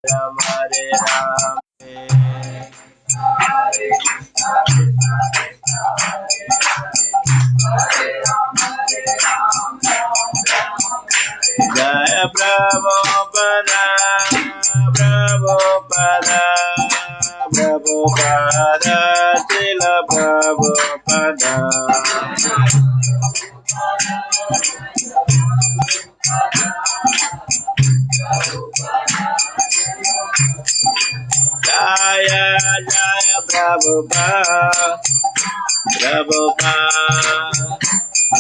राम हरे राम जय प्रभुपद प्रभुपद प्रभुपद श्रील प्रभुपद जय जय प्रभुपद प्रभुपद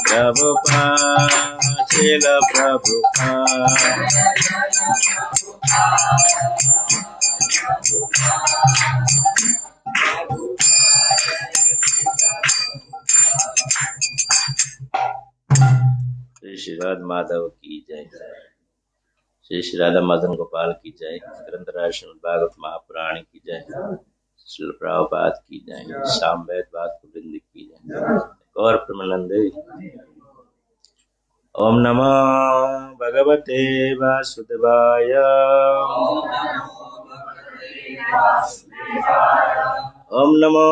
प्रभुपद श्रील प्रभुपद श्री राधा माधव की जय। श्री श्री राधा मदन गोपाल की जय। ग्रंथराज श्रीमद् भागवत महापुराण की जय। श्रील प्रभुपाद की जय। सामवेद भागवत वृंद की जय। गौर प्रेमानंदे। ओम नमो भगवते वासुदेवाय। ओम नमो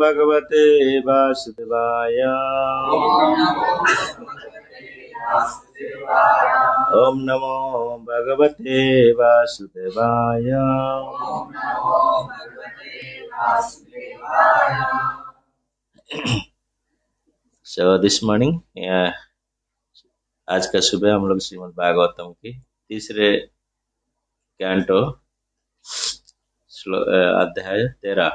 भगवते वासुदेवाय। ओम नमो भगवते वासुदेवाय। So this morning, आज का सुबह हम लोग श्रीमद् भागवतम की तीसरे कैंटो अध्याय 13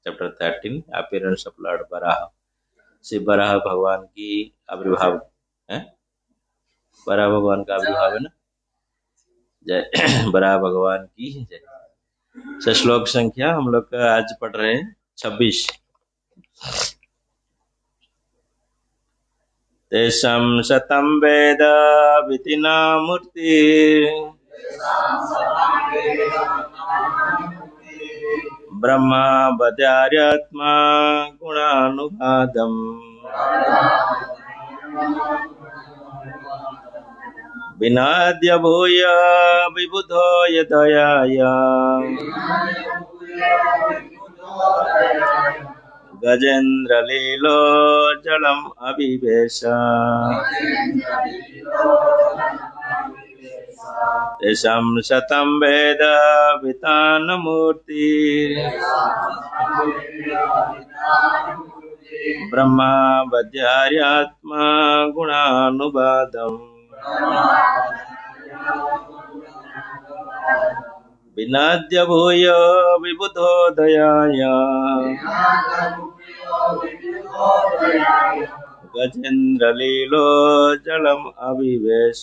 चैप्टर 13 अपीयरेंस ऑफ लॉर्ड बराह। श्री बराह भगवान की आविर्भाव है। बराह भगवान का आविर्भाव है ना। जय बराह भगवान की जय। श्लोक संख्या हम लोग आज पढ़ रहे हैं 26। तेषां शतं वेद वितिना मूर्ति ब्रह्मा बद्यार्यात्मा गुणानुवादम् विनाद्य भूय विबुधो यदयाया गजेन्द्र लीलो जलम अभिवेश तेषां शतं वेद वितान मूर्ति ब्रह्मा बद्यार्यात्मा गुणानुवादम् विनाद्य भूय विबुधो दयाया गजेन्द्र लीलो जलम अभिवेश।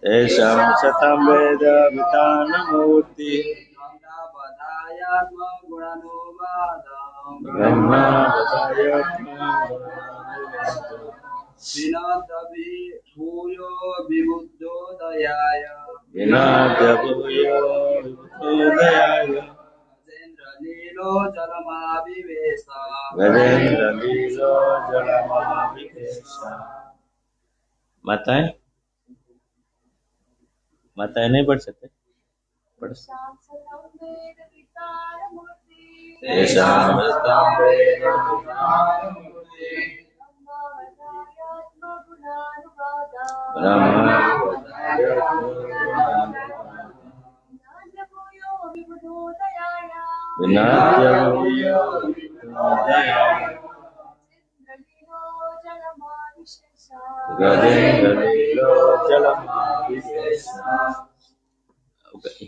तेषां शतं वेद वितान मूर्ति ब्रह्मा बद्यार्यात्मा भूयो विबुधो दयाय विनाद्य भूयो विबुधो दयाय गजेन्द्र लीलो जलमाविवेश। गजेन्द्र लीलो जलमाविवेश। माताएं नहीं पढ़ सकते? पढ़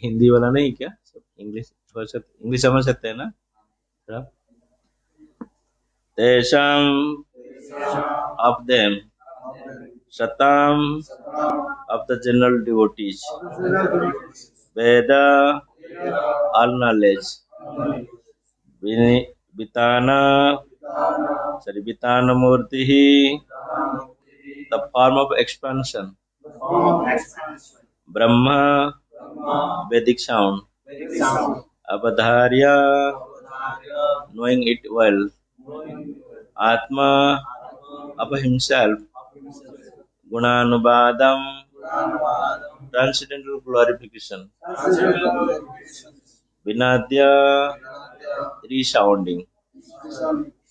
हिंदी वाला नहीं क्या? इंग्लिश समझ सकते हैं ना? तेषां of them Satam of the general devotees, Veda all knowledge, Vitana Murti the form of expansion, Brahma Vedic sound, Abadharya knowing it well, Atma of himself, Gunanubadam, transcendental glorification, Vinadya, resounding,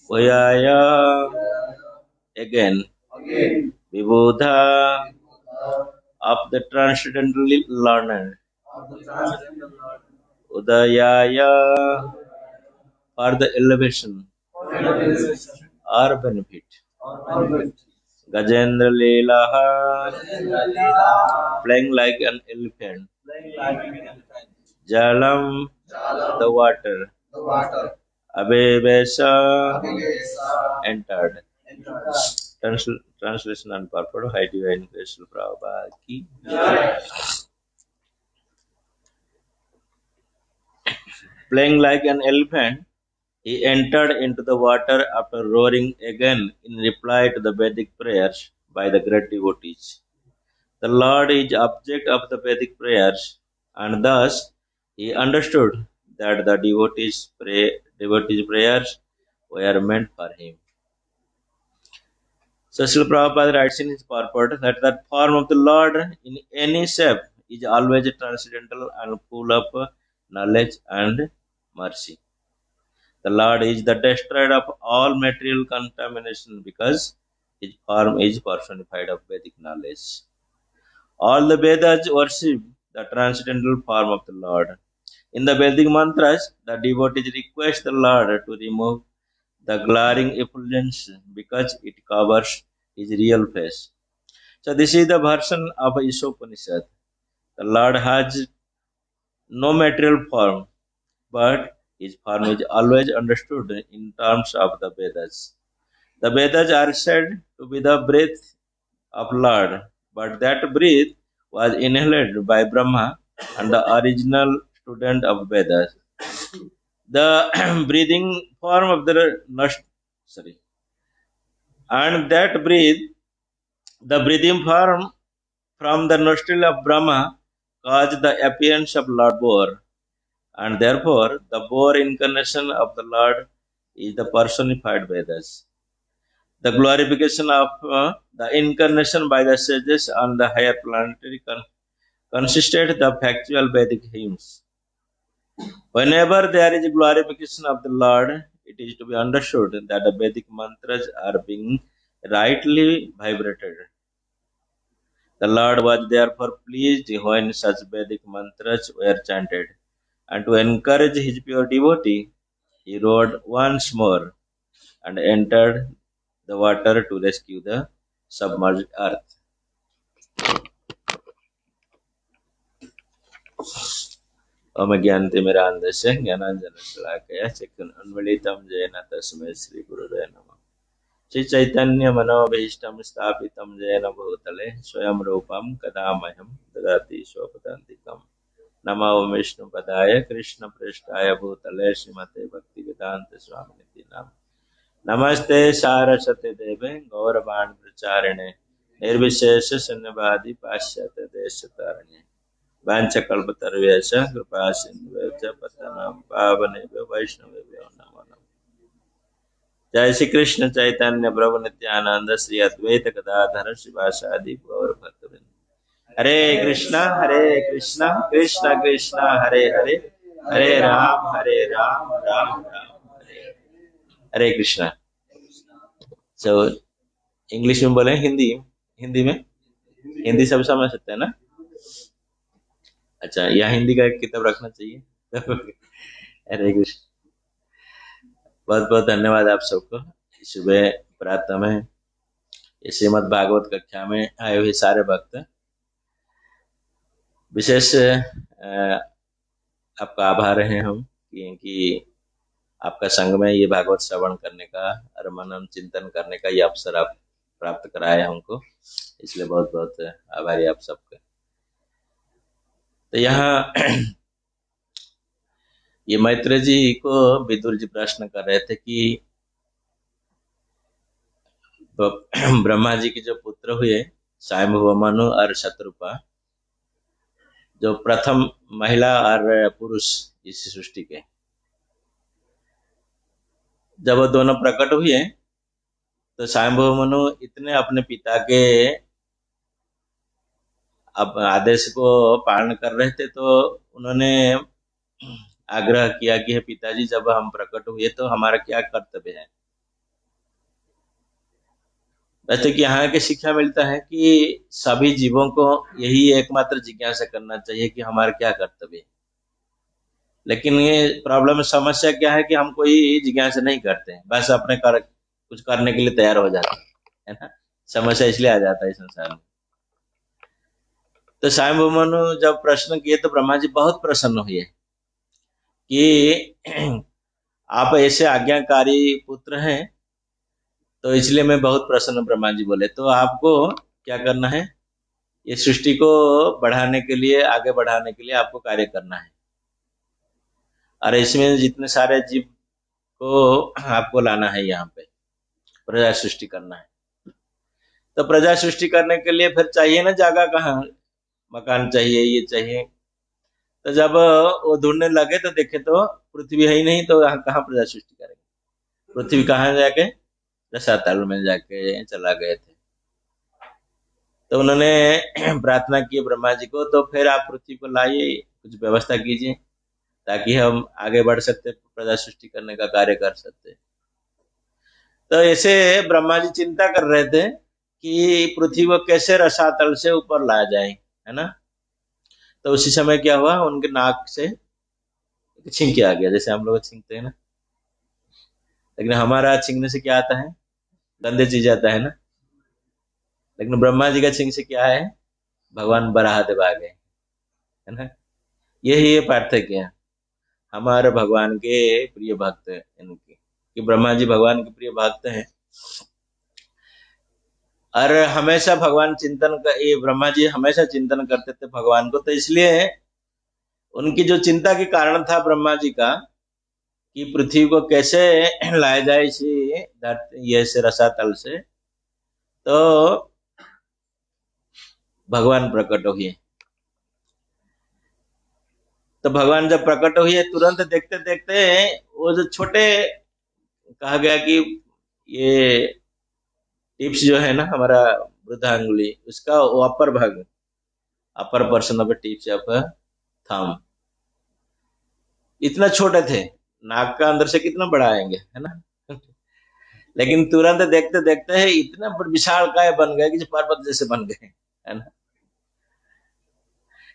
Vayaya, again, Vibudha, of the transcendentally learned, Udayaya, for the elevation or benefit, Gajendra Leelaha, playing like an elephant, Jalam, the water, Abevesa, entered. Translation and purport, High Divine Grace Prabhupada ki. Playing like an elephant, he entered into the water after roaring again in reply to the Vedic prayers by the great devotees. The Lord is object of the Vedic prayers, and thus he understood that the devotees' prayers were meant for him. So Srila Prabhupada writes in his purport that the form of the Lord in any shape is always transcendental and full of knowledge and mercy. The Lord is the destroyer of all material contamination because his form is personified of Vedic knowledge. All the Vedas worship the transcendental form of the Lord. In the Vedic mantras, the devotees request the Lord to remove the glaring effulgence because it covers his real face. So this is the version of Ishopanishad. The Lord has no material form, but his form is always understood in terms of the Vedas. The Vedas are said to be the breath of Lord, but that breath was inhaled by Brahma and the original student of Vedas. The breathing form of the and that the breathing form from the nostril of Brahma caused the appearance of Lord Boar, and therefore the Boar incarnation of the Lord is the personified Vedas. The glorification of the incarnation by the sages on the higher planetary consisted the factual Vedic hymns. Whenever there is glorification of the Lord, it is to be understood that the Vedic mantras are being rightly vibrated. The Lord was therefore pleased when such Vedic mantras were chanted, and to encourage his pure devotee, he rode once more and entered the water to rescue the submerged earth. ओम ज्ञानतिमिरान्धस्य ज्ञानाञ्जनशलाकया चक्षुरुन्मीलितं येन तस्मै श्रीगुरवे नमः। श्रीचैतन्यमनोभीष्टं स्थापितं येन भूतले स्वयं रूपं कदा मह्यं ददाति स्वपदान्तिकं। नमो विष्णुपदाय कृष्णप्रेष्ठाय भूतले श्रीमते भक्तिवेदान्तस्वामिनिति नाम। नमस्ते सारस्वते देवे गौरवाणी प्रचारिणे निर्विशेष शून्यवादी पाश्चात्य देशतारिणे वाञ्छकल्पतरुभ्यश्च कृपा सिन्धुभ्यश्च पतितानां पावनेभ्यो वैष्णवेभ्यो नमो नमः। जय श्री कृष्ण चैतन्य प्रभु नित्यानंद श्री अद्वैत गदाधर शिवासादि गौर भक्तवृंद। हरे कृष्णा कृष्ण कृष्ण हरे हरे, हरे राम राम राम हरे हरे कृष्णा। सो इंग्लिश में बोले हिंदी में हिंदी सब समझ सकते हैं ना? अच्छा, यहाँ हिंदी का एक किताब रखना चाहिए। हरे कृष्ण। बहुत बहुत धन्यवाद आप सबको। सुबह प्रातः में श्रीमद् भागवत कक्षा में आए हुए सारे भक्त, विशेष आपका आभार है हम कि आपका संग में ये भागवत श्रवण करने का और मनन चिंतन करने का ये अवसर आप प्राप्त कराए हमको, इसलिए बहुत बहुत आभारी आप सबके। तो यहाँ ये मैत्र जी को विदुर जी प्रश्न कर रहे थे कि ब्रह्मा जी के जो पुत्र हुए स्वयंभुव मनु और शत्रुपा, जो प्रथम महिला और पुरुष इस सृष्टि के, जब वो दोनों प्रकट हुए तो स्वयंभू मनु इतने अपने पिता के अब आदेश को पालन कर रहे थे, तो उन्होंने आग्रह किया कि हे पिताजी, जब हम प्रकट हुए तो हमारा क्या कर्तव्य है। वैसे कि यहाँ की शिक्षा मिलता है कि सभी जीवों को यही एकमात्र जिज्ञासा करना चाहिए कि हमारा क्या कर्तव्य है। लेकिन ये प्रॉब्लम समस्या क्या है कि हम कोई जिज्ञासा नहीं करते हैं, बस अपने कुछ करने के लिए तैयार हो जाते हैं, है ना। समस्या इसलिए आ जाता है संसार में। तो स्वयं मनु जब प्रश्न किए तो ब्रह्मा जी बहुत प्रसन्न हुए कि आप ऐसे आज्ञाकारी पुत्र हैं, तो इसलिए मैं बहुत प्रसन्न। ब्रह्मा जी बोले तो आपको क्या करना है, ये सृष्टि को बढ़ाने के लिए, आगे बढ़ाने के लिए आपको कार्य करना है, और इसमें जितने सारे जीव को आपको लाना है, यहाँ पे प्रजा सृष्टि करना है। तो प्रजा सृष्टि करने के लिए फिर चाहिए ना जगह, कहाँ मकान चाहिए, ये चाहिए। तो जब वो ढूंढने लगे तो देखे तो पृथ्वी है ही नहीं, तो यहाँ कहाँ प्रजा सृष्टि करेंगे। पृथ्वी कहाँ जाके, रसातल में जाके चला गए थे। तो उन्होंने प्रार्थना की ब्रह्मा जी को, तो फिर आप पृथ्वी को लाइए, कुछ व्यवस्था कीजिए ताकि हम आगे बढ़ सकते, प्रजा सृष्टि करने का कार्य कर सकते। तो ऐसे ब्रह्मा जी चिंता कर रहे थे कि पृथ्वी को कैसे रसातल से ऊपर लाया जाए, है ना। तो उसी समय क्या हुआ, उनके नाक से छींक आ गया, जैसे हम लोग छींकते हैं ना। लेकिन हमारा छींकने से क्या आता है, गंदे चीज आता है ना। लेकिन ब्रह्मा जी का छींक से क्या है, भगवान बराहदेव आ गए, है ना। यही ये पार्थक्य है हमारे भगवान के प्रिय भक्त इनके, कि ब्रह्मा जी भगवान के प्रिय भक्त हैं, और हमेशा भगवान चिंतन का, ये ब्रह्मा जी हमेशा चिंतन करते थे भगवान को। तो इसलिए उनकी जो चिंता के कारण था ब्रह्मा जी का, कि पृथ्वी को कैसे लाया जाए इसी धरती, ये से रसातल से, तो भगवान प्रकट हुए। तो भगवान जब प्रकट हुए, तुरंत देखते देखते वो जो छोटे, कहा गया कि ये टिप्स जो है ना हमारा वृद्धांगुली, उसका वो अपर भाग, upper person of tips of thumb, इतना छोटे थे। नाक का अंदर से कितना बड़ा आएंगे, है ना। लेकिन तुरंत देखते देखते है इतना विशाल काय बन गए कि पर्वत जैसे बन गए, है ना।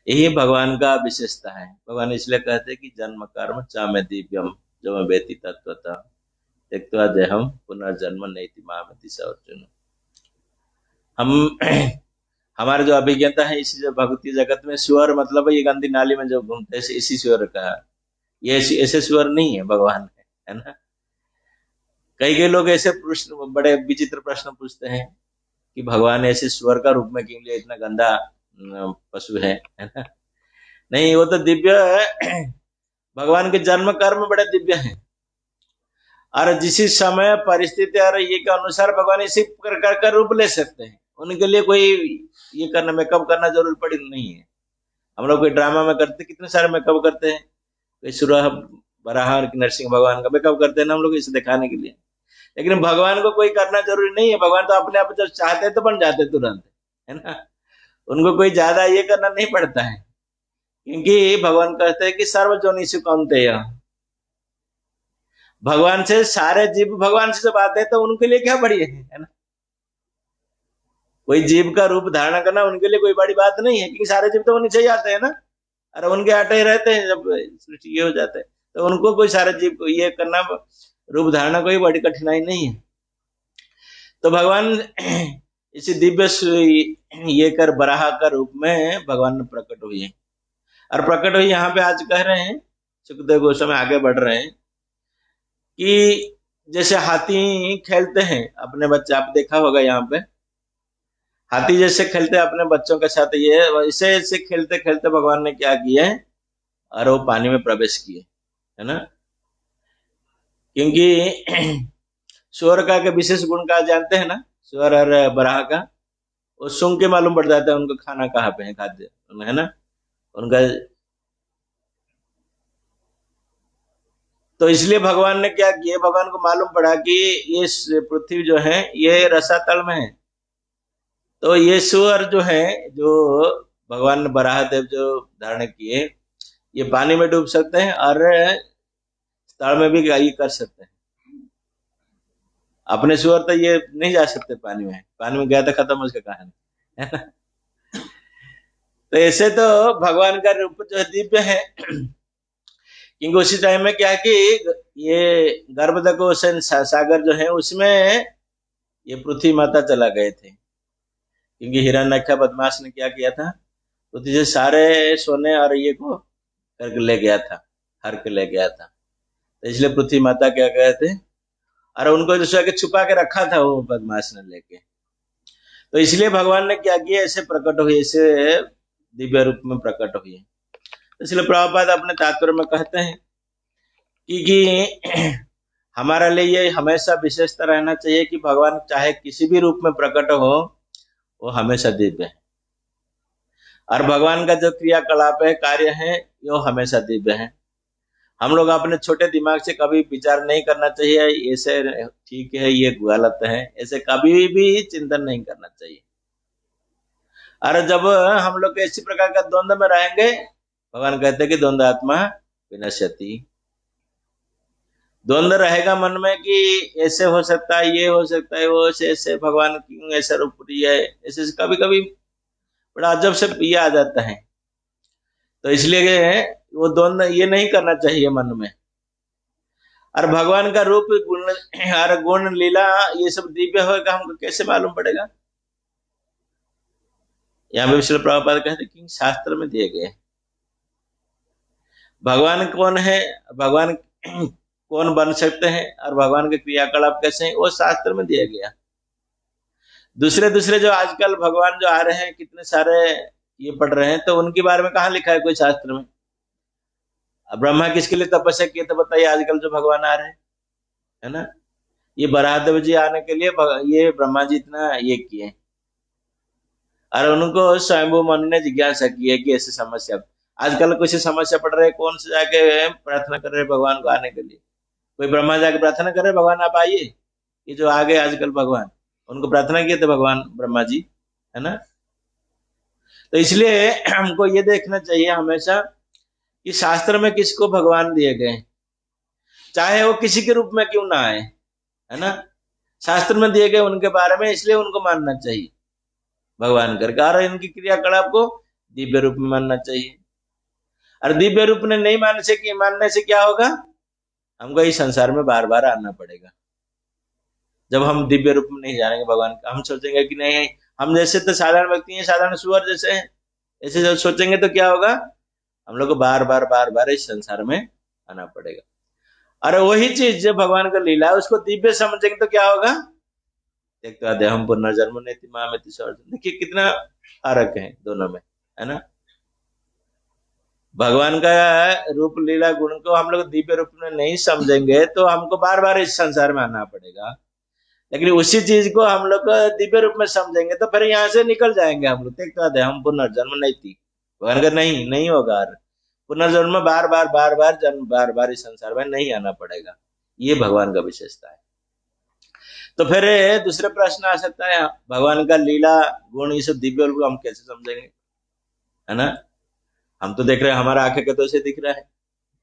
यही भगवान का विशेषता है। भगवान इसलिए कहते हैं कि जन्म कर्म च में दिव्यम जो मैं बेती तत्वता त्यक्त्वा देहम पुनर्जन्म नैति मामति स अर्जुन। हम हमारे जो अभिज्ञता है इसी जो भक्ति जगत में, स्वर मतलब ये गंदी नाली में जो घूमते हैं, इसी स्वर का, ये ऐसे स्वर नहीं है भगवान है ना। कई कई लोग ऐसे प्रश्न, बड़े विचित्र प्रश्न पूछते हैं कि भगवान ऐसे स्वर का रूप में क्यों लिया, इतना गंदा पशु है ना। नहीं, वो तो दिव्य है। भगवान के जन्म कर्म बड़े दिव्य हैं, और जिस समय परिस्थिति और ये के अनुसार भगवान इसी प्रकार का रूप ले सकते हैं। उनके लिए कोई ये करना, मेकअप करना जरूर पड़ी नहीं है। हम लोग कोई ड्रामा में करते, कितने सारे मेकअप करते हैं, कोई सुरह बराह और नरसिंह भगवान का मेकअप करते हैं ना हम लोग, इसे दिखाने के लिए। लेकिन भगवान को कोई करना जरूरी नहीं है। भगवान तो अपने आप जब चाहते तो बन जाते तुरंत, है ना। उनको कोई ज्यादा ये करना नहीं पड़ता है, क्योंकि भगवान कहते हैं कि सर्वजोनिषु कौन्तेय, भगवान से सारे जीव भगवान से जब आते हैं तो उनके लिए क्या बड़ी है ना। कोई जीव का रूप धारण करना उनके लिए कोई बड़ी बात नहीं है, क्योंकि सारे जीव तो वो नीचे ही आते हैं ना, और उनके आटे ही रहते हैं जब सृष्टि ये हो जाते हैं। तो उनको कोई सारे जीव को ये करना, रूप धारणा कोई बड़ी कठिनाई नहीं है। तो भगवान इसी दिव्य ये कर बराह का रूप में भगवान प्रकट हुए, और प्रकट हुई यहाँ पे आज कह रहे हैं, सुखदेव गोस्वामी आगे बढ़ रहे हैं कि जैसे हाथी खेलते हैं अपने बच्चे, आप देखा होगा यहाँ पे हाथी जैसे खेलते हैं अपने बच्चों के साथ, ये वैसे ऐसे खेलते खेलते भगवान ने क्या किया है, और वो पानी में प्रवेश किए, है ना। क्योंकि स्वर का के विशेष गुण का जानते हैं ना, स्वर और बराह का, वो सुन के मालूम पड़ जाता है उनको खाना कहाँ पे है, खाद्य, है ना। उनका तो इसलिए भगवान ने क्या किया, भगवान को मालूम पड़ा कि ये पृथ्वी जो है ये रसातल में है, तो ये सुअर जो है, जो भगवान ने बराह देव जो धारण किए, ये पानी में डूब सकते हैं और स्थल में भी ये कर सकते हैं। अपने सुअर तो ये नहीं जा सकते पानी में, पानी में गया तो खत्म उसका कहानी, है ना। तो ऐसे तो भगवान का रूप जो है दिव्य है, क्योंकि उसी टाइम में क्या है कि ये गर्भदकोशन सागर जो है उसमें ये पृथ्वी माता चला गए थे, क्योंकि हिरण्यक्ष बदमाश ने क्या किया था, पृथ्वी से सारे सोने और ये को करके ले गया था, हर के ले गया था। तो इसलिए पृथ्वी माता क्या कहे थे, और उनको जो के छुपा के रखा था वो बदमाश ने लेके। तो इसलिए भगवान ने क्या किया, ऐसे प्रकट हुए, ऐसे दिव्य रूप में प्रकट हुए। इसलिए प्रभुपाद अपने तात्पर्य में कहते हैं कि हमारे लिए ये हमेशा विशेषता रहना चाहिए कि भगवान चाहे किसी भी रूप में प्रकट हो, वो हमेशा दिव्य है, और भगवान का जो क्रियाकलाप है, कार्य है, वो हमेशा दिव्य है। हम लोग अपने छोटे दिमाग से कभी विचार नहीं करना चाहिए ऐसे ठीक है ये गलत है, ऐसे कभी भी चिंतन नहीं करना चाहिए। और जब हम लोग इसी प्रकार का द्वंद्व में रहेंगे, भगवान कहते हैं कि द्वंद्व आत्मा विनश्यति, द्वंद्व रहेगा मन में कि ऐसे हो सकता है, ये हो सकता है, वो ऐसे भगवान क्यों ऐसा रूप है, ऐसे कभी कभी बड़ा अजब से ये आ जाता है। तो इसलिए वो द्वंद्व ये नहीं करना चाहिए मन में। और भगवान का रूप गुण और गुण लीला ये सब दिव्य होगा, हमको कैसे मालूम पड़ेगा। यहाँ पे विश्व प्रभुपाद कहते कि शास्त्र में दिए गए भगवान कौन है, भगवान कौन बन सकते हैं, और भगवान के क्रियाकलाप कैसे हैं, वो शास्त्र में दिया गया। दूसरे दूसरे जो आजकल भगवान जो आ रहे हैं, कितने सारे ये पढ़ रहे हैं, तो उनके बारे में कहाँ लिखा है कोई शास्त्र में। अब ब्रह्मा किसके लिए तपस्या किए, तो बताइए आजकल जो भगवान आ रहे हैं, है ना। ये बराहदेव जी आने के लिए ये ब्रह्मा जी इतना ये किए, और उनको स्वयंभू मनु ने जिज्ञासा की है कि ऐसी समस्या, आजकल कुछ समस्या पड़ रही है, कौन से जाके प्रार्थना कर रहे हैं भगवान को आने के लिए। कोई ब्रह्मा जाके प्रार्थना कर रहे भगवान आप आइए, ये जो आ गए आजकल भगवान, उनको प्रार्थना किए थे भगवान ब्रह्मा जी, है ना। तो इसलिए हमको ये देखना चाहिए हमेशा कि शास्त्र में किसको भगवान दिए गए, चाहे वो किसी के रूप में क्यों ना आए, है ना। शास्त्र में दिए गए उनके बारे में, इसलिए उनको मानना चाहिए भगवान करके, और इनकी क्रियाकलाप को दिव्य रूप में मानना चाहिए। और दिव्य रूप में नहीं मानने से क्या होगा, हमको इस संसार में बार बार आना पड़ेगा। जब हम दिव्य रूप में नहीं जानेंगे भगवान का, हम सोचेंगे कि नहीं हम जैसे तो साधारण व्यक्ति हैं, साधारण सुअर जैसे हैं, ऐसे जब सोचेंगे तो क्या होगा, हम लोग को बार बार इस संसार में आना पड़ेगा। और वही चीज जो भगवान का लीला है उसको दिव्य समझेंगे तो क्या होगा, देखते हम पुनर्जन्म नेति मामेति सर्वजन। देखिए कितना फर्क है दोनों में, है ना। भगवान का रूप लीला गुण को हम लोग दिव्य रूप में नहीं समझेंगे तो हमको बार बार इस संसार में आना पड़ेगा। लेकिन उसी चीज को हम लोग दिव्य रूप में समझेंगे तो फिर यहाँ से निकल जाएंगे हम लोग, देखते हम पुनर्जन्म नहीं थी, भगवान का नहीं होगा, पुनर्जन्म में बार जन्म बार इस संसार में नहीं आना पड़ेगा। ये भगवान का विशेषता है। तो फिर दूसरे प्रश्न आ सकता है, भगवान का लीला गुण ये सब दिव्य रूप हम कैसे समझेंगे, है ना। हम तो देख रहे हैं, हमारा आंखें के तो से दिख रहा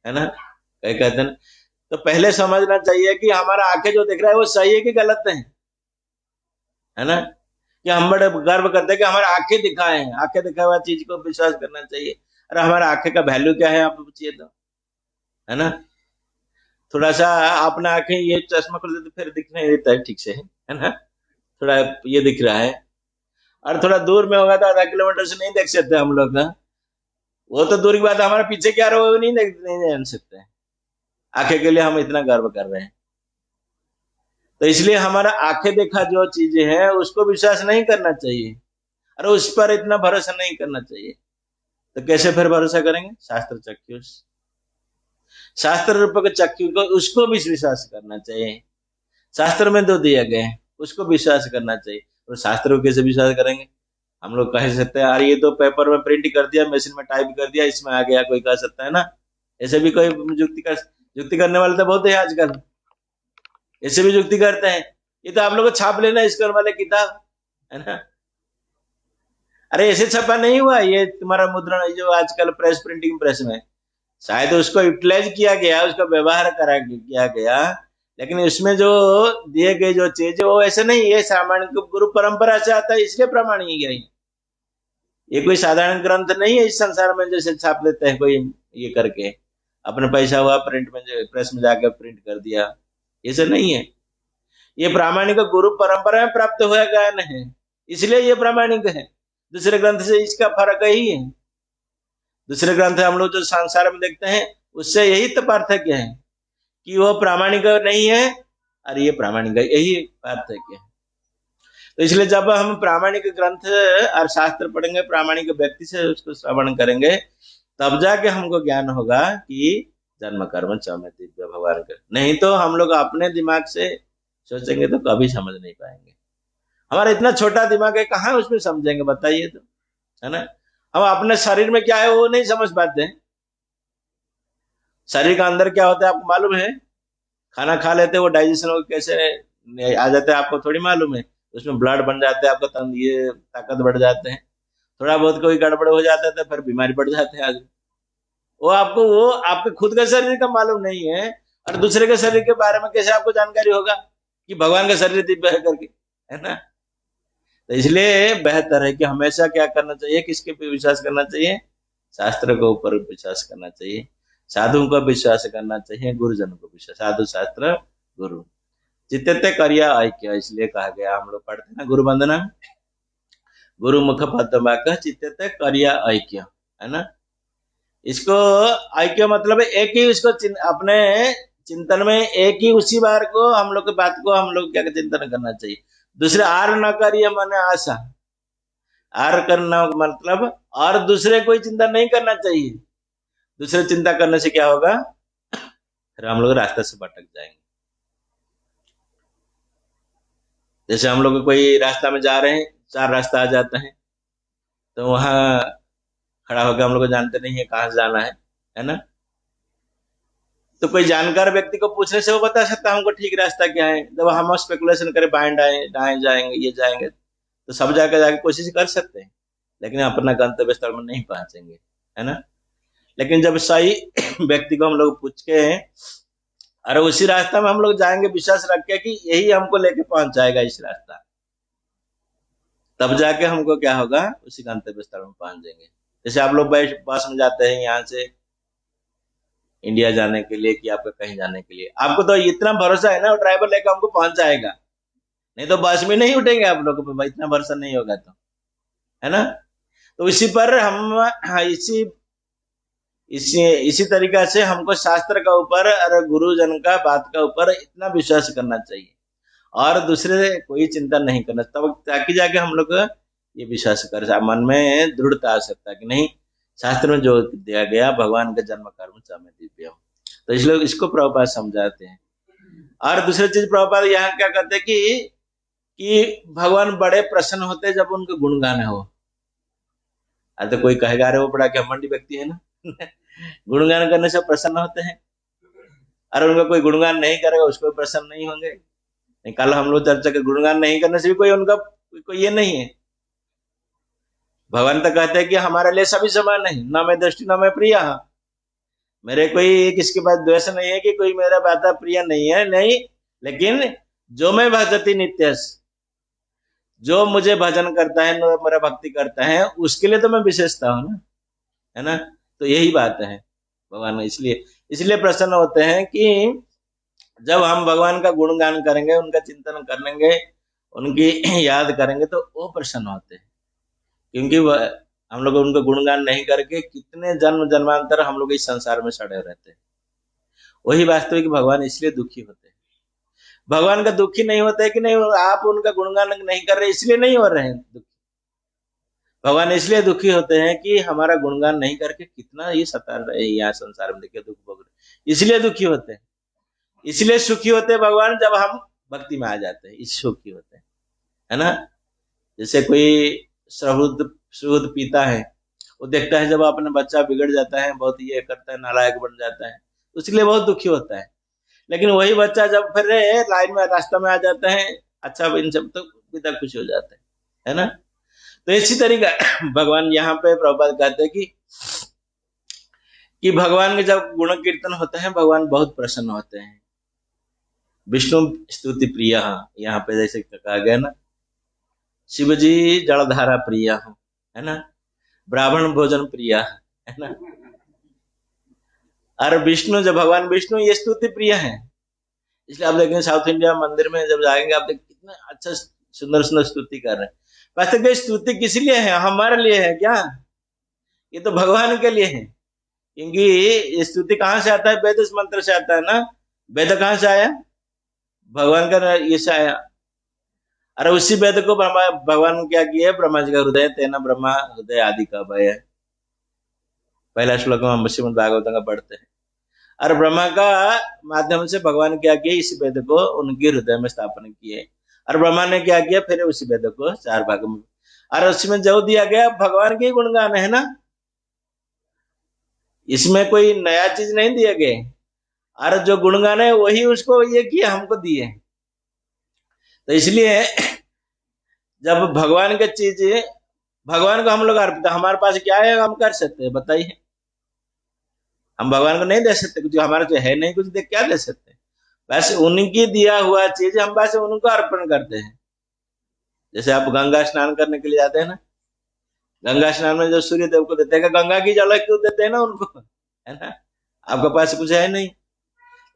है ना, कई कहते हैं। तो पहले समझना चाहिए कि हमारा आंखें जो दिख रहा है वो सही है कि गलत है ना। कि हम बड़े गर्व करते हैं कि हमारे आंखें दिखाए हैं, आंखें दिखाए हुआ चीज को विश्वास करना चाहिए। अरे हमारा आंखें का वैल्यू क्या है आप पूछिए तो, है ना। थोड़ा सा अपना आंखें ये चश्मा खोल देते फिर दिख नहीं देता है ठीक से, है ना। थोड़ा ये दिख रहा है, और थोड़ा दूर में होगा तो आधा किलोमीटर से नहीं देख सकते हम लोग ना, वो तो दूर की बात है, हमारे पीछे क्या रहा वो नहीं जान सकते। आंखें के लिए हम इतना गर्व कर रहे हैं। तो इसलिए हमारा आंखें देखा जो चीजें है उसको विश्वास नहीं करना चाहिए, और उस पर इतना भरोसा नहीं करना चाहिए। तो कैसे फिर भरोसा करेंगे, शास्त्र चक्षुष, शास्त्र रूपक चक्षु को उसको भी विश्वास करना चाहिए। शास्त्र में दो दिए गए हैं उसको विश्वास करना चाहिए। और शास्त्र को कैसे विश्वास करेंगे, हम लोग कह सकते हैं यार ये तो पेपर में प्रिंट कर दिया, मशीन में टाइप कर दिया, इसमें आ गया, कोई कह सकता है ना। ऐसे भी कोई युक्ति कर, युक्ति करने वाले तो बहुत है आजकल, ऐसे भी युक्ति करते हैं। ये तो आप लोग को छाप लेना इस्कॉन वाले किताब, है ना। अरे ऐसे छपा नहीं हुआ, ये तुम्हारा मुद्रण जो आजकल प्रेस प्रिंटिंग प्रेस में, शायद उसको यूटिलाइज किया गया, उसका व्यवहार करा किया गया, लेकिन इसमें जो दिए गए जो चीज वो ऐसे नहीं, ये सामान्य गुरु परंपरा से आता है, इसलिए प्रमाणिक है। ये कोई साधारण ग्रंथ नहीं है इस संसार में जैसे छाप लेते हैं कोई ये करके, अपने पैसा हुआ प्रिंट में प्रेस में जाकर प्रिंट कर दिया, ऐसे नहीं है। ये प्रामाणिक गुरु परंपरा में प्राप्त हुआ ज्ञान है, इसलिए ये प्रामाणिक है। दूसरे ग्रंथ से इसका फर्क यही है। दूसरे ग्रंथ हम लोग जो संसार में देखते हैं उससे यही तो पार्थक्य है कि वो प्रामाणिक नहीं है और ये प्रामाणिक है, यही पार्थक्य है। तो इसलिए जब हम प्रामाणिक ग्रंथ और शास्त्र पढ़ेंगे, प्रामाणिक व्यक्ति से उसको श्रवण करेंगे, तब जाके हमको ज्ञान होगा कि जन्म कर्म च में दिव्य भगवान का। नहीं तो हम लोग अपने दिमाग से सोचेंगे तो कभी समझ नहीं पाएंगे। हमारा इतना छोटा दिमाग है, कहाँ उसमें समझेंगे बताइए तो, है ना। हम अपने शरीर में क्या है वो नहीं समझ पाते हैं। शरीर का अंदर क्या होता है आपको मालूम है? खाना खा लेते वो डाइजेशन हो कैसे आ जाता है आपको थोड़ी मालूम है। उसमें ब्लड बन जाते हैं, आपका तंग ये ताकत बढ़ जाते हैं। थोड़ा बहुत कोई गड़बड़ हो जाता है तो फिर बीमारी बढ़ जाते हैं आदमी। वो आपके खुद के शरीर का मालूम नहीं है, और दूसरे के शरीर के बारे में कैसे आपको जानकारी होगा कि भगवान का शरीर दिव्य है करके, है ना। तो इसलिए बेहतर है कि हमेशा क्या करना चाहिए, किसके पे विश्वास करना चाहिए? शास्त्र के ऊपर विश्वास करना चाहिए, साधु को विश्वास करना चाहिए, गुरुजन को विश्वास, साधु शास्त्र गुरु चित्ते करिया ऐक्य। इसलिए कहा गया, हम लोग पढ़ते हैं ना गुरु वंदना, गुरु मुख पद्म चित्ते करिया ऐक्य, है ना। इसको ऐक्य मतलब एक ही उसको अपने चिंतन में एक ही उसी बार को हम लोग की बात को हम लोग क्या चिंतन करना चाहिए। दूसरे आर न करिए माने आशा, आर करना मतलब और दूसरे कोई चिंता नहीं करना चाहिए। दूसरे चिंता करने से क्या होगा, फिर हम लोग रास्ते से भटक जाएंगे। जैसे हम लोग कोई रास्ता में जा रहे हैं, 4 रास्ता आ जाते हैं, तो वहां खड़ा होकर हम लोग जानते नहीं है कहाँ से जाना है ना। तो कोई जानकार व्यक्ति को पूछने से वो बता सकता है हमको ठीक रास्ता क्या है। जब हम स्पेकुलेशन करें बाएं दाएं जाएंगे ये जाएंगे, तो सब जाके जाके कोशिश कर सकते हैं, लेकिन अपना गंतव्य स्थल में नहीं पहुंचेंगे, है ना। लेकिन जब सही व्यक्ति को हम लोग पूछ के अरे उसी रास्ता में हम लोग जाएंगे विश्वास रख के कि यही हमको लेके पहुंच जाएगा इस रास्ता, तब जाके हमको क्या होगा, उसी गंतव्य स्थल में पहुंच जाएंगे। जैसे आप लोग बस में जाते हैं यहाँ से इंडिया जाने के लिए कि आपको कहीं जाने के लिए, आपको तो इतना भरोसा है ना वो ड्राइवर लेकर हमको पहुंच जाएगा, नहीं तो बस में नहीं उठेंगे आप लोगों पे, इतना भरोसा नहीं होगा तो, है ना। तो इसी पर हम इसी तरीका से हमको शास्त्र का ऊपर और गुरुजन का बात का ऊपर इतना विश्वास करना चाहिए और दूसरे कोई चिंता नहीं करना, तब ताकि जाके हम लोग ये विश्वास कर मन में दृढ़ता आ सकता है कि नहीं, शास्त्र में जो दिया गया भगवान का जन्म कर्म चामे दिव्य, तो इसलिए इसको प्रभुपाद समझाते हैं। और दूसरी चीज प्रभुपाद यहाँ क्या कहते हैं कि भगवान बड़े प्रसन्न होते जब उनका गुणगान हो। तो कोई कहेगा अरे वो बड़ा घमंडी व्यक्ति है ना गुणगान करने से प्रसन्न होते हैं, अरे उनका कोई गुणगान नहीं करेगा उसको प्रसन्न नहीं होंगे। नहीं, कल हम लोग चर्चा के गुणगान नहीं करने से भी कोई उनका कोई ये नहीं है। भगवान तो कहते हैं कि हमारे लिए सभी समान है, न मैं दृष्टि न मैं प्रिय, मेरे कोई किसके पास द्वेष नहीं है कि कोई मेरा बात प्रिय नहीं है, नहीं, लेकिन जो मैं भजती नित्य, जो मुझे भजन करता है मेरा भक्ति करता है उसके लिए तो मैं विशेषता हूं ना, है ना। तो यही बात है भगवान इसलिए प्रसन्न होते हैं कि जब हम भगवान का गुणगान करेंगे, उनका चिंतन करेंगे, उनकी याद करेंगे तो वो प्रसन्न होते हैं। क्योंकि हम लोग उनका गुणगान नहीं करके कितने जन्म जन्मांतर हम लोग इस संसार में सड़े रहते हैं। वही वास्तविक भगवान इसलिए दुखी होते हैं। भगवान का दुखी नहीं होता है कि नहीं आप उनका गुणगान नहीं कर रहे इसलिए नहीं हो रहे हैं दुखी, भगवान इसलिए दुखी होते हैं कि हमारा गुणगान नहीं करके कितना ये सता रहे हैं यहाँ संसार में, देखिए दुख भोग रहे, इसलिए दुखी होते हैं। इसलिए सुखी होते हैं भगवान जब हम भक्ति में आ जाते हैं, इस सुखी होते हैं, है ना। जैसे कोई सुहृद पिता है, वो देखता है जब अपना बच्चा बिगड़ जाता है, बहुत ये करता है, नालायक बन जाता है, उसके लिए बहुत दुखी होता है। लेकिन वही बच्चा जब फिर लाइन में रास्ता में आ जाता है, अच्छा इन सब, तो पिता खुश हो जाता है ना। तो इसी तरीका भगवान यहाँ पे प्रभुपाद कहते हैं कि भगवान के जब गुण कीर्तन होता है भगवान बहुत प्रसन्न होते हैं। विष्णु स्तुति प्रिय, यहाँ पे जैसे कहा गया ना, शिव जी जलधारा प्रिय है ना, ब्राह्मण भोजन प्रिय है ना। और विष्णु, जब भगवान विष्णु ये स्तुति प्रिय है, इसलिए आप देखेंगे साउथ इंडिया मंदिर में जब जाएंगे आप देखेंगे कितना अच्छा सुंदर सुंदर स्तुति कर रहे हैं। वैसे कि स्तुति किस लिए है? हमारे लिए है क्या? ये तो भगवान के लिए है। क्योंकि ये स्तुति कहाँ से आता है? वेद मंत्र से आता है ना। वेद कहाँ से आया? भगवान का ये से आया। अरे उसी वेद को भगवान ने क्या किया? ब्रह्मा जी का हृदय तेना ब्रह्मा हृदय आदि का भय है, पहला श्लोक में हम श्रीमद् भागवत का पढ़ते हैं। और ब्रह्मा का माध्यम से भगवान क्या किए? इस वेद को उनके हृदय में स्थापन किए। और ब्रह्मा ने क्या किया? फिर उसी वेद को 4 भाग में, और उसमें जो दिया गया भगवान के गुणगान है ना, इसमें कोई नया चीज नहीं दिया गया। और जो गुणगान है वही उसको ये किया, हमको दिए। तो इसलिए जब भगवान की चीज, भगवान को हम लोग अर्पित, हमारे पास क्या है हम कर सकते हैं? बताइए। हम भगवान को नहीं दे सकते कुछ, हमारे जो है नहीं कुछ, दे क्या दे सकते हैं? बस उनकी दिया हुआ चीज हम बस उनको अर्पण करते हैं। जैसे आप गंगा स्नान करने के लिए जाते हैं ना, गंगा स्नान में जो सूर्य देव को देते हैं, गंगा की जल क्यों देते हैं ना उनको, है ना। आपके पास कुछ है नहीं।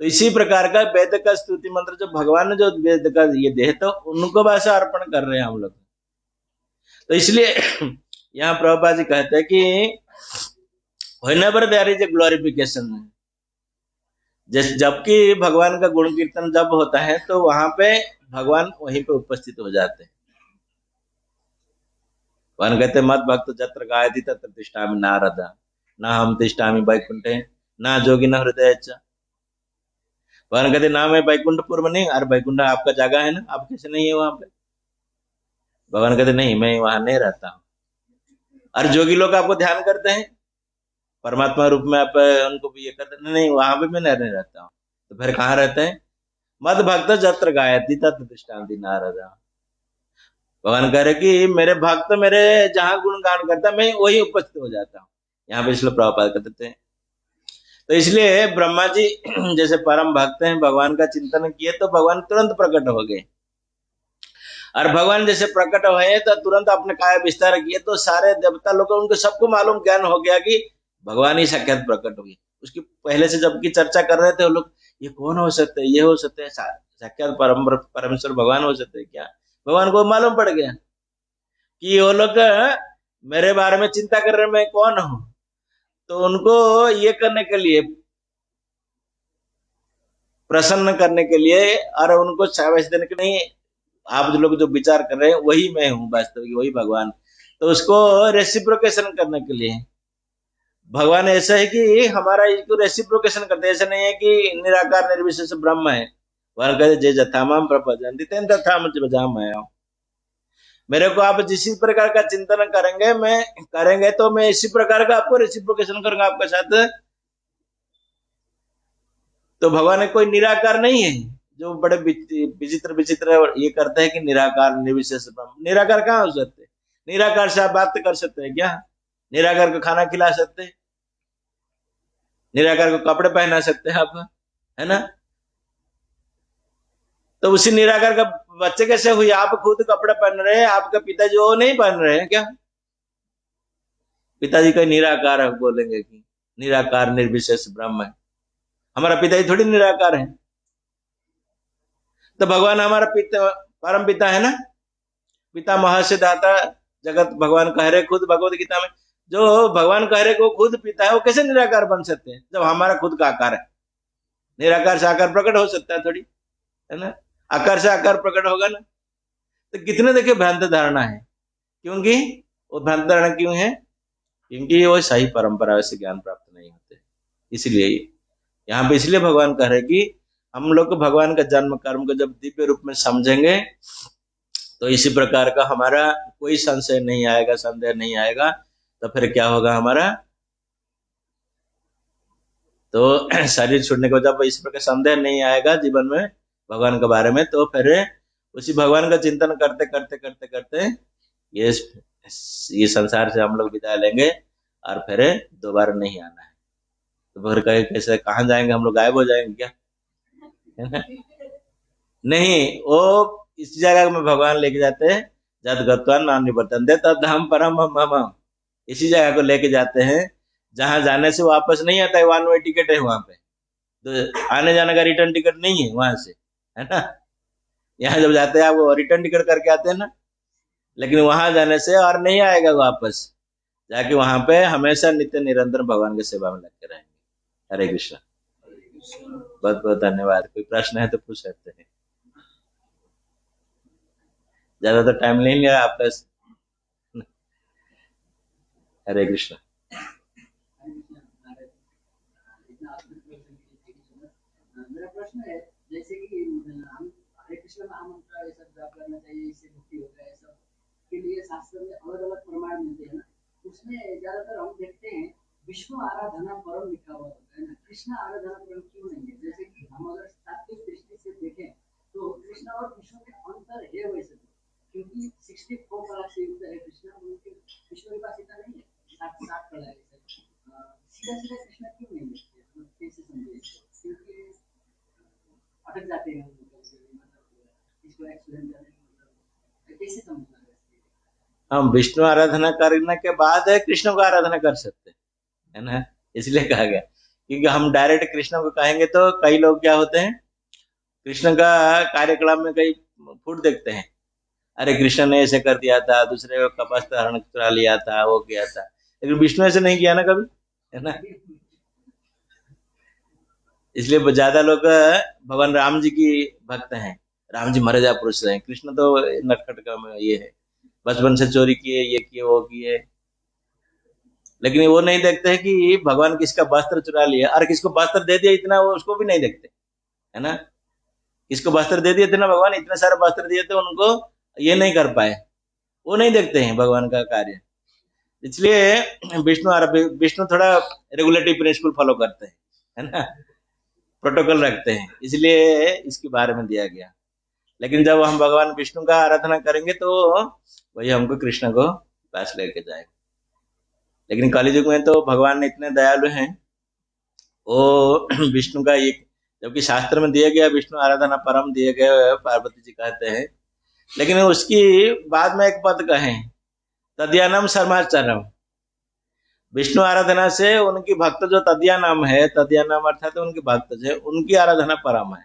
तो इसी प्रकार का वेद का स्तुति मंत्र जो भगवान ने जो वेद का ये दे, तो उनको बस अर्पण कर रहे हैं हम लोग। तो इसलिए यहाँ प्रभुपाद जी कहते हैं कि whenever there is a glorification, जबकि भगवान का गुण कीर्तन जब होता है तो वहां पे भगवान वहीं पे उपस्थित हो जाते हैं। भगवान कहते मत भक्त जत्र गायति तत्र तिष्ठामि नारद, ना हम तिष्ठामि वैकुंठे ना जोगी न हृदय। भगवान कहते ना मैं वैकुंठपुर में नहीं, अरे वैकुंठ आपका जगह है ना, आप कैसे नहीं है वहां पे? भगवान कहते नहीं, मैं वहां नहीं रहता हूँ। और जोगी लोग आपको ध्यान करते हैं परमात्मा रूप में, आप उनको भी ये करते नहीं, वहां पे मैं नहीं रहता हूँ। तो फिर कहाँ रहते हैं? मद भक्त जत्र गायति तत्र तिष्ठामि नारद। भगवान कह रहे कि मेरे भक्त मेरे जहां गुणगान करता मैं वही उपस्थित हो जाता हूँ। यहाँ पे इसलिए प्रभुपाद कहते हैं। तो इसलिए ब्रह्मा जी जैसे परम भक्त हैं, भगवान का चिंतन किए तो भगवान तुरंत प्रकट हो गए। और भगवान जैसे प्रकट हुए तो तुरंत अपने काया विस्तार किए, तो सारे देवता लोग उनको सबको मालूम ज्ञान हो गया कि भगवान ही साक्षात प्रकट हुए। उसकी पहले से जबकि चर्चा कर रहे थे वो लोग, ये कौन हो सकते हैं, ये हो सकते हैं, साक्षात परमेश्वर भगवान हो सकते हैं क्या? भगवान को मालूम पड़ गया कि वो लोग मेरे बारे में चिंता कर रहे, मैं कौन हूं। तो उनको ये करने के लिए, प्रसन्न करने के लिए, और उनको शाबाश देने के नहीं, आप जो लोग जो विचार कर रहे हैं वही मैं हूँ, वास्तविक वही भगवान। तो उसको रेसिप्रोकेशन करने के लिए भगवान ऐसा है कि हमारा इसको रेसिप्रोकेशन करते हैं। ऐसा नहीं है कि निराकार निर्विशेष ब्रह्म है। भगवान कहते जय जथामाम प्रपंचन्ति तेन तथा मुझ बजामि। मेरे को आप जिस प्रकार का चिंतन करेंगे तो मैं इसी प्रकार का आपको रेसिप्रोकेशन करूंगा आपके साथ। तो भगवान कोई निराकार नहीं है जो बड़े विचित्र विचित्र ये करते हैं कि निराकार निर्विशेष ब्रह्म। निराकार कहाँ हो सकते? निराकार से आप बात कर सकते हैं क्या? निराकार को खाना खिला सकते हैं? निराकार को कपड़े पहना सकते हैं आप, है ना? तो उसी निराकार का बच्चे कैसे हुए? आप खुद कपड़े पहन रहे हैं, आपके पिताजी वो नहीं पहन रहे हैं क्या? पिताजी का निराकार है, बोलेंगे कि निराकार निर्विशेष ब्रह्म है। हमारा पिताजी थोड़ी निराकार है। तो भगवान हमारा पिता परम पिता है ना, पिता महर्षि दाता जगत भगवान कह रहे खुद भगवत गीता में, जो भगवान कह रहे को खुद पिता है, वो कैसे निराकार बन सकते हैं जब हमारा खुद का आकार है? निराकार से आकार प्रकट हो सकता है थोड़ी, है ना? आकार से आकार प्रकट होगा ना। तो कितने देखिए भ्रांत धारणा है। क्योंकि वो भ्रांत धारणा क्यों है? क्योंकि वो सही परंपरा से ज्ञान प्राप्त नहीं होते। इसलिए यहाँ पे इसलिए भगवान कह रहे कि हम लोग को भगवान का जन्म कर्म को जब दिव्य रूप में समझेंगे तो इसी प्रकार का हमारा कोई संशय नहीं आएगा, संदेह नहीं आएगा। तो फिर क्या होगा? हमारा तो शरीर छोड़ने को जब इस प्रकार संदेह नहीं आएगा जीवन में भगवान के बारे में, तो फिर उसी भगवान का चिंतन करते करते करते करते ये ये संसार से हम लोग विदा लेंगे और फिर दोबारा नहीं आना है। तो फिर कहे कैसे कहाँ जाएंगे हम लोग, गायब हो जाएंगे क्या? है ना? नहीं, वो इस जगह में भगवान लेके जाते हैं, जद गत्वा न निवर्तन्ते तद धाम परम मम, इसी जगह को लेके जाते हैं जहां जाने से वापस नहीं आता है। वन वे टिकट है वहां पे, तो आने जाने का रिटर्न टिकट नहीं है वहां से, है ना? यहाँ जब जाते हैं आप वो रिटर्न टिकट करके आते हैं ना, लेकिन वहां जाने से और नहीं आएगा वापस, जाके वहां पे हमेशा नित्य निरंतर भगवान की सेवा में लगते रहेंगे। हरे कृष्ण। बहुत बहुत धन्यवाद। कोई प्रश्न है तो पूछ सकते हैं, ज्यादातर टाइम नहीं लिया आपका। हरे कृष्ण। मेरा प्रश्न है, जैसे कि हम हरे कृष्ण महामंत्र ये सब जाप करना चाहिए, इससे मुक्ति होता है, सब के लिए शास्त्र में अलग अलग प्रमाण मिलते हैं ना, उसमें ज्यादातर हम देखते हैं विष्णु आराधना परम लिखा हुआ होता है ना, कृष्ण आराधना परम क्यों नहीं है? जैसे कि हम अगर तात्विक दृष्टि से देखें तो कृष्ण और विष्णु में अंतर है वैसे तो, क्योंकि 64 कला से युक्त है कृष्ण, उनके विष्णु के पास इतना नहीं है, 60 कला है। सीधा सीधा कृष्ण क्यों नहीं देखते, मतलब कैसे समझे इसको? क्योंकि अटक जाते हैं इसको एक्सप्लेन करने में, कैसे समझना है? हम विष्णु आराधना करने के बाद कृष्ण को आराधना कर सकते हैं, है ना? इसलिए कहा गया, क्योंकि हम डायरेक्ट कृष्ण को कहेंगे तो कई लोग क्या होते हैं, कृष्ण का कार्यक्रम में कई फूट देखते हैं, अरे कृष्ण ने ऐसे कर दिया था, दूसरे का वस्त्र हरण चुरा लिया था, वो किया था, लेकिन विष्णु ऐसे नहीं किया ना कभी, है ना? इसलिए ज्यादा लोग भगवान राम जी की भक्त हैं, राम जी मर्यादा पुरुष हैं, कृष्ण तो नटखट का ये है, बचपन से चोरी किए, ये किए, वो किए, लेकिन वो नहीं देखते हैं कि भगवान किसका वस्त्र चुरा लिया और किसको वस्त्र दे दिया, इतना वो उसको भी नहीं देखते, है ना? किसको वस्त्र दे दिए थे ना भगवान, इतने सारे वस्त्र दिए थे उनको, ये नहीं कर पाए, वो नहीं देखते हैं भगवान का कार्य। इसलिए विष्णु थोड़ा रेगुलेटरी प्रिंसिपल फॉलो करते हैं, है ना? प्रोटोकॉल रखते हैं, इसलिए इसके बारे में दिया गया। लेकिन जब हम भगवान विष्णु का आराधना करेंगे तो वही हमको कृष्ण को पास लेके जाएगा। लेकिन कलयुग में तो भगवान इतने दयालु हैं, वो विष्णु का एक, जबकि शास्त्र में दिया गया विष्णु आराधना परम दिए गए, पार्वती जी कहते हैं, लेकिन उसकी बाद में एक पद कहें, तद्यानम शर्माचरम, विष्णु आराधना से उनकी भक्त जो तद्या नाम है, तद्या नाम अर्थात उनके भक्त है, उनकी आराधना परम है,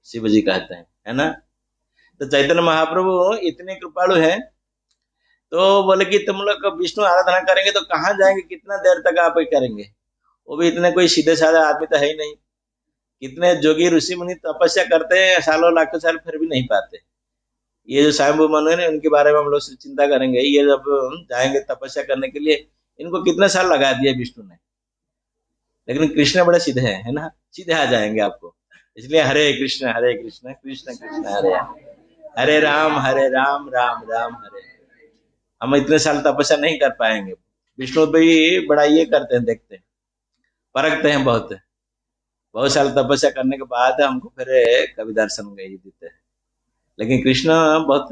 शिव जी कहते हैं, है ना? तो चैतन्य महाप्रभु इतने कृपालु हैं, तो बोले कि तुम लोग विष्णु आराधना करेंगे तो कहाँ जाएंगे, कितना देर तक आप करेंगे? वो भी इतने कोई सीधे साधे आदमी तो है ही नहीं, कितने जोगी ऋषि मुनि तपस्या करते हैं सालों लाखों साल, फिर भी नहीं पाते। ये जो स्वयंभू मनु है ना, उनके बारे में हम लोग चिंता करेंगे, ये जब जाएंगे तपस्या करने के लिए, इनको कितने साल लगा दिए विष्णु ने, लेकिन कृष्ण बड़े सीधे हैं, है ना? सीधे आ जाएंगे आपको। इसलिए हरे कृष्ण कृष्ण कृष्ण हरे हरे, हरे राम राम राम हरे। हम इतने साल तपस्या नहीं कर पाएंगे, विष्णु भी बड़ा ये करते हैं, देखते हैं, परखते हैं, बहुत बहुत साल तपस्या करने के बाद हमको फिर कभी दर्शन गई देते हैं, लेकिन कृष्ण बहुत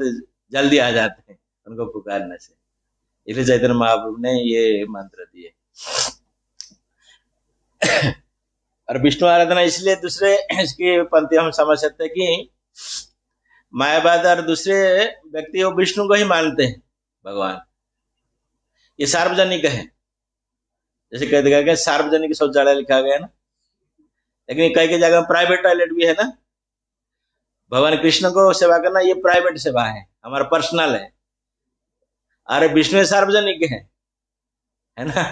जल्दी आ जाते हैं उनको पुकारने से। इसलिए चैतन्य महाप्रभु ने ये मंत्र दिए। और विष्णु आराधना इसलिए दूसरे इसकी पंक्ति हम समझ सकते हैं कि मायावाद और दूसरे व्यक्ति वो विष्णु को ही मानते हैं भगवान, ये सार्वजनिक है, जैसे कह दिया गया सार्वजनिक शौचालय लिखा गया ना, लेकिन कई कई जगह प्राइवेट टॉयलेट भी है ना। भगवान कृष्ण को सेवा करना ये प्राइवेट सेवा है, हमारा पर्सनल है, अरे विष्णु सार्वजनिक है ना?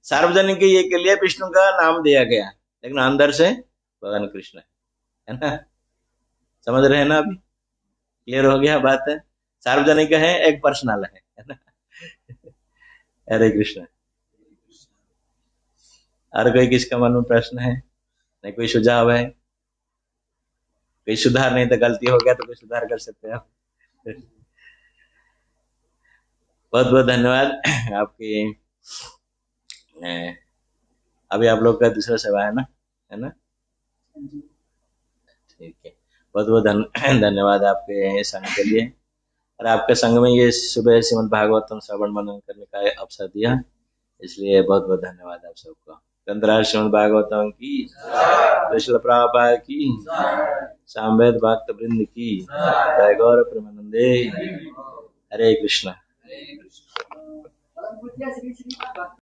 सार्वजनिक ये के लिए विष्णु का नाम दिया गया, लेकिन अंदर से भगवान कृष्ण है ना? समझ रहे हैं ना? अभी क्लियर हो गया बात है, सार्वजनिक है, एक पर्सनल है ना? हरे कृष्ण। और कोई किसका मन में प्रश्न है? नहीं कोई सुझाव है? कोई सुधार, नहीं तो गलती हो गया तो कोई सुधार कर सकते हैं आप। बहुत बहुत धन्यवाद आपकी अभी आप लोग का दूसरा सेवा है ना, है ना? ठीक है, बहुत बहुत धन्यवाद आपके संघ के लिए, और आपके संघ में ये सुबह श्रीमद् भागवतम श्रवण मनन करने का अवसर दिया, इसलिए बहुत बहुत धन्यवाद आप सबको। ग्रंथराज श्रीमद् भागवतम की, कृष्ण प्रभुपाद की, सामवेद भक्त वृंद की, जय गौर प्रेमानंदे, हरे कृष्णा। परम पूज्य श्री श्रीमद्